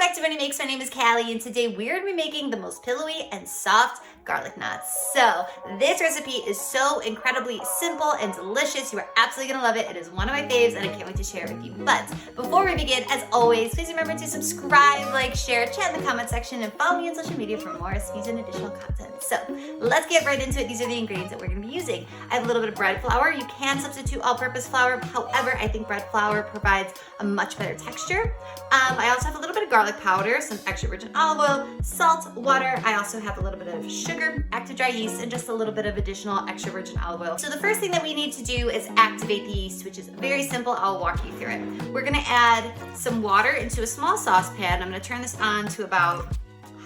back to Money Makes. My name is Callie, and today we're going to be making the most pillowy and soft garlic knots. So this recipe is so incredibly simple and delicious. You are absolutely going to love it. It is one of my faves, and I can't wait to share it with you. But before we begin, as always, please remember to subscribe, like, share, chat in the comment section, and follow me on social media for more recipes and additional content. So let's get right into it. These are the ingredients that we're going to be using. I have a little bit of bread flour. You can substitute all-purpose flour. However, I think bread flour provides a much better texture. I also have a little bit of garlic powder, some extra virgin olive oil, salt, water. I also have a little bit of sugar, active dry yeast, and just a little bit of additional extra virgin olive oil. So the first thing that we need to do is activate the yeast, which is very simple. I'll walk you through it. We're gonna add some water into a small saucepan. I'm gonna turn this on to about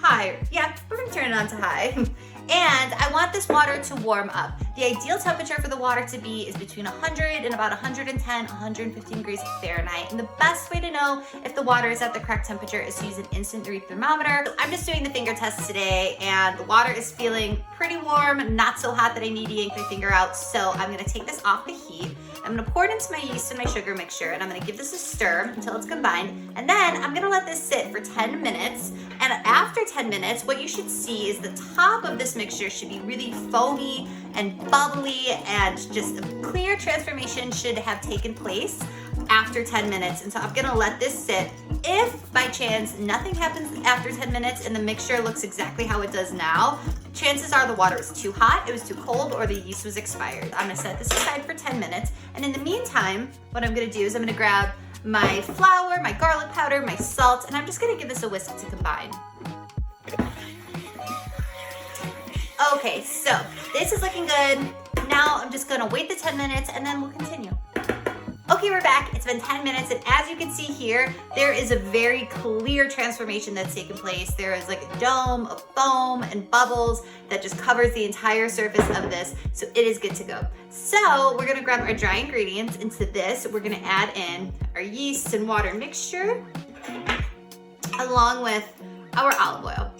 high. Yeah, we're gonna turn it on to high. And I want this water to warm up. The ideal temperature for the water to be is between 100 and about 110, 115 degrees Fahrenheit. And the best way to know if the water is at the correct temperature is to use an instant read thermometer. So I'm just doing the finger test today, and the water is feeling pretty warm, not so hot that I need to yank my finger out. So I'm gonna take this off the heat. I'm gonna pour it into my yeast and my sugar mixture, and I'm gonna give this a stir until it's combined. And then I'm gonna let this sit for 10 minutes. And after 10 minutes, what you should see is the top of this mixture should be really foamy and bubbly, and just a clear transformation should have taken place after 10 minutes. And so I'm gonna let this sit. If by chance nothing happens after 10 minutes and the mixture looks exactly how it does now, chances are the water is too hot, it was too cold, or the yeast was expired. I'm gonna set this aside for 10 minutes. And in the meantime, what I'm gonna do is I'm gonna grab my flour, my garlic powder, my salt, and I'm just gonna give this a whisk to combine. Okay, so this is looking good. Now I'm just gonna wait the 10 minutes and then we'll continue. Okay, we're back. It's been 10 minutes, and as you can see here, there is a very clear transformation that's taken place. There is like a dome of foam and bubbles that just covers the entire surface of this, so it is good to go. So we're gonna grab our dry ingredients into this. We're gonna add in our yeast and water mixture, along with our olive oil.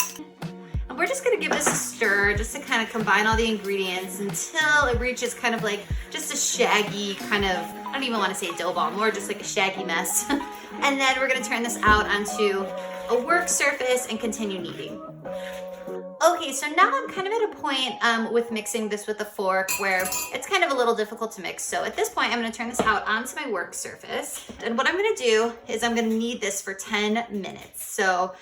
And we're just gonna give this a stir just to kind of combine all the ingredients until it reaches kind of like just a shaggy kind of, I don't even want to say dough ball, more just like a shaggy mess. And then we're gonna turn this out onto a work surface and continue kneading. Okay, so now I'm kind of at a point with mixing this with a fork where it's kind of a little difficult to mix. So at this point, I'm gonna turn this out onto my work surface. And what I'm gonna do is I'm gonna knead this for 10 minutes. So,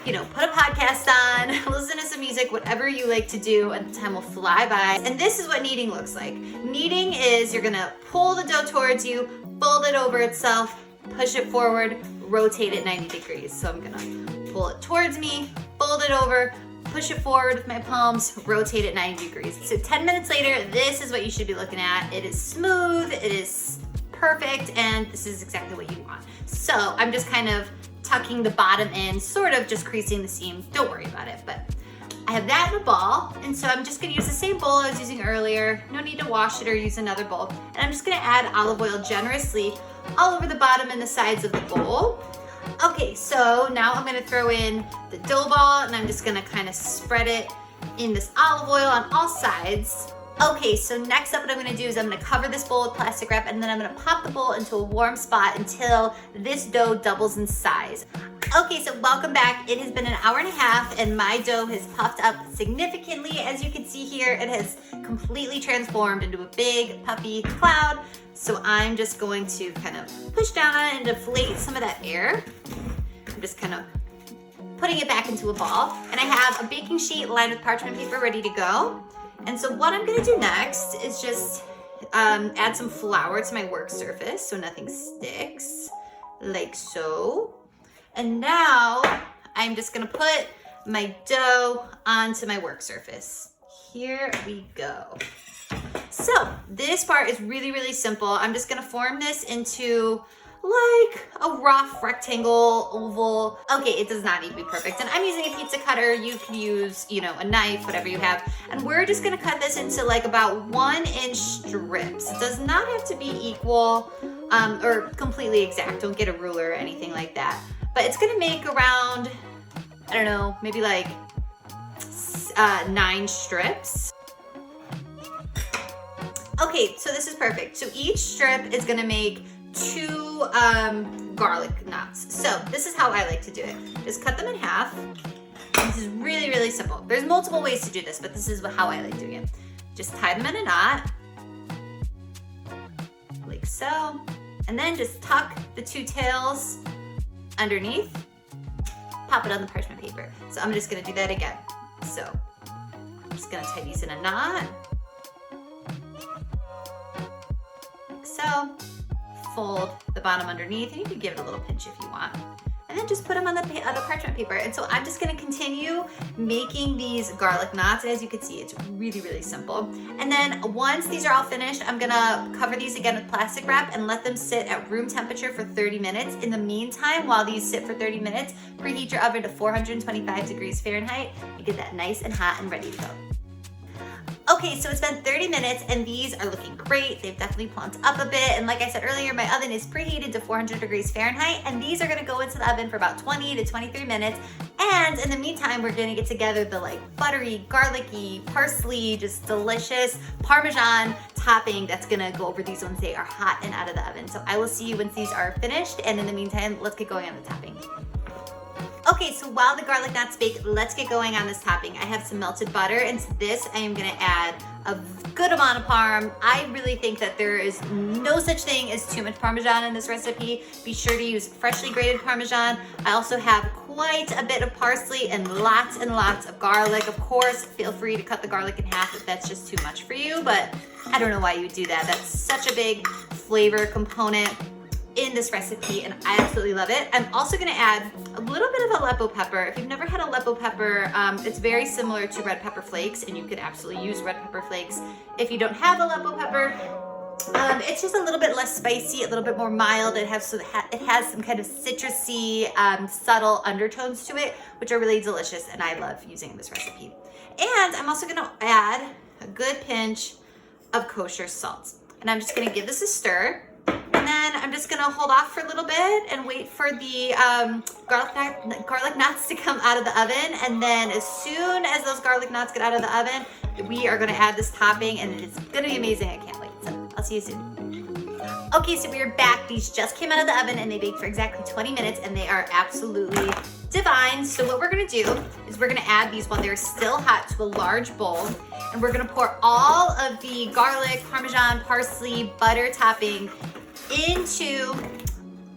you know, put a podcast on, listen to some music, whatever you like to do, and the time will fly by. And this is what kneading looks like. Kneading is you're gonna pull the dough towards you, fold it over itself, push it forward, rotate it 90 degrees. So I'm gonna pull it towards me, fold it over, push it forward with my palms, rotate it 90 degrees. So 10 minutes later, this is what you should be looking at. It is smooth, it is perfect, and this is exactly what you want. So I'm just kind of tucking the bottom in, sort of just creasing the seam. Don't worry about it, but I have that in a ball, and so I'm just gonna use the same bowl I was using earlier. No need to wash it or use another bowl. And I'm just gonna add olive oil generously all over the bottom and the sides of the bowl. Okay, so now I'm gonna throw in the dough ball, and I'm just gonna kind of spread it in this olive oil on all sides. Okay, so next up what I'm gonna do is I'm gonna cover this bowl with plastic wrap, and then I'm gonna pop the bowl into a warm spot until this dough doubles in size. Okay, so welcome back. It has been an hour and a half, and my dough has puffed up significantly. As you can see here, it has completely transformed into a big puffy cloud. So I'm just going to kind of push down on it and deflate some of that air. I'm just kind of putting it back into a ball. And I have a baking sheet lined with parchment paper ready to go. And so what I'm gonna do next is just add some flour to my work surface so nothing sticks, like so. And now I'm just gonna put my dough onto my work surface. Here we go. So this part is really, really simple. I'm just gonna form this into like a rough rectangle, oval. Okay, it does not need to be perfect. And I'm using a pizza cutter. You can use, you know, a knife, whatever you have. And we're just gonna cut this into like about 1-inch strips. It does not have to be equal or completely exact. Don't get a ruler or anything like that. But it's gonna make around, I don't know, maybe like 9 strips. Okay, so this is perfect. So each strip is gonna make 2 garlic knots. So this is how I like to do it. Just cut them in half. This is really, really simple. There's multiple ways to do this, but this is how I like doing it. Just tie them in a knot, like so. And then just tuck the 2 tails underneath, pop it on the parchment paper. So I'm just gonna do that again. So I'm just gonna tie these in a knot, like so. Fold the bottom underneath, and you can give it a little pinch if you want. And then just put them on the parchment paper. And so I'm just gonna continue making these garlic knots. As you can see, it's really, really simple. And then once these are all finished, I'm gonna cover these again with plastic wrap and let them sit at room temperature for 30 minutes. In the meantime, while these sit for 30 minutes, preheat your oven to 425 degrees Fahrenheit. You get that nice and hot and ready to go. Okay, so it's been 30 minutes and these are looking great. They've definitely plumped up a bit. And like I said earlier, my oven is preheated to 400 degrees Fahrenheit, and these are gonna go into the oven for about 20 to 23 minutes. And in the meantime, we're gonna get together the like buttery, garlicky, parsley, just delicious Parmesan topping that's gonna go over these once they are hot and out of the oven. So I will see you once these are finished. And in the meantime, let's get going on the topping. Okay, so while the garlic knots bake, let's get going on this topping. I have some melted butter, and to this I am gonna add a good amount of parm. I really think that there is no such thing as too much Parmesan in this recipe. Be sure to use freshly grated Parmesan. I also have quite a bit of parsley and lots of garlic. Of course, feel free to cut the garlic in half if that's just too much for you, but I don't know why you would do that. That's such a big flavor component in this recipe, and I absolutely love it. I'm also gonna add a little bit of Aleppo pepper. If you've never had Aleppo pepper, it's very similar to red pepper flakes, and you could absolutely use red pepper flakes. If you don't have Aleppo pepper, it's just a little bit less spicy, a little bit more mild. It has some kind of citrusy, subtle undertones to it, which are really delicious, and I love using in this recipe. And I'm also gonna add a good pinch of kosher salt. And I'm just gonna give this a stir. And then I'm just gonna hold off for a little bit and wait for the garlic knots to come out of the oven. And then as soon as those garlic knots get out of the oven, we are gonna add this topping, and it's gonna be amazing. I can't wait. So I'll see you soon. Okay, so we are back. These just came out of the oven and they baked for exactly 20 minutes, and they are absolutely divine. So what we're gonna do is we're gonna add these while they're still hot to a large bowl, and we're gonna pour all of the garlic, Parmesan, parsley, butter topping into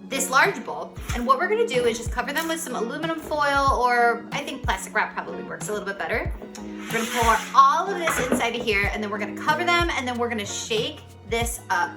this large bowl. And what we're gonna do is just cover them with some aluminum foil, or I think plastic wrap probably works a little bit better. We're gonna pour all of this inside of here, and then we're gonna cover them, and then we're gonna shake this up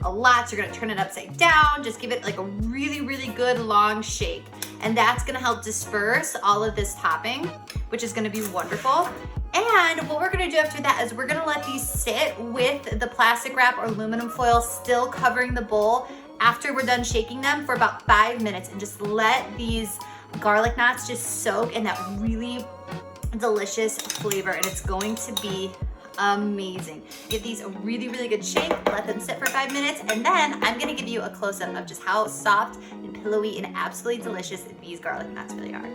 a lot. So you're gonna turn it upside down, just give it like a really, really good long shake. And that's gonna help disperse all of this topping, which is gonna be wonderful. And what we're gonna do after that is we're gonna let these sit with the plastic wrap or aluminum foil still covering the bowl after we're done shaking them for about 5 minutes, and just let these garlic knots just soak in that really delicious flavor, and it's going to be amazing. Give these a really, really good shake, let them sit for 5 minutes, and then I'm gonna give you a close-up of just how soft and pillowy and absolutely delicious these garlic knots really are.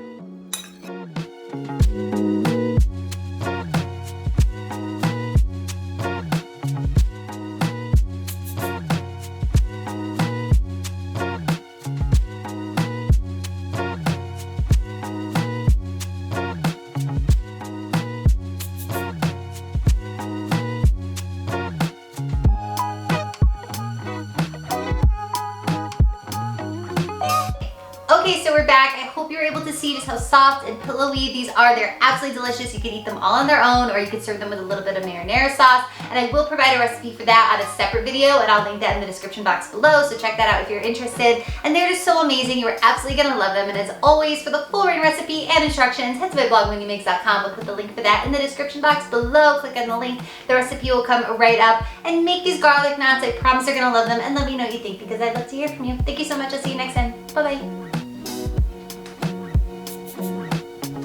Okay, so we're back. I hope you're able to see just how soft and pillowy these are. They're absolutely delicious. You can eat them all on their own, or you can serve them with a little bit of marinara sauce. And I will provide a recipe for that on a separate video, and I'll link that in the description box below, so check that out if you're interested. And they're just so amazing. You're absolutely gonna love them. And as always, for the full written recipe and instructions, head to my blog, wendymakes.com. I'll put the link for that in the description box below. Click on the link. The recipe will come right up. And make these garlic knots. I promise you're gonna love them. And let me know what you think, because I'd love to hear from you. Thank you so much. I'll see you next time. Bye-bye.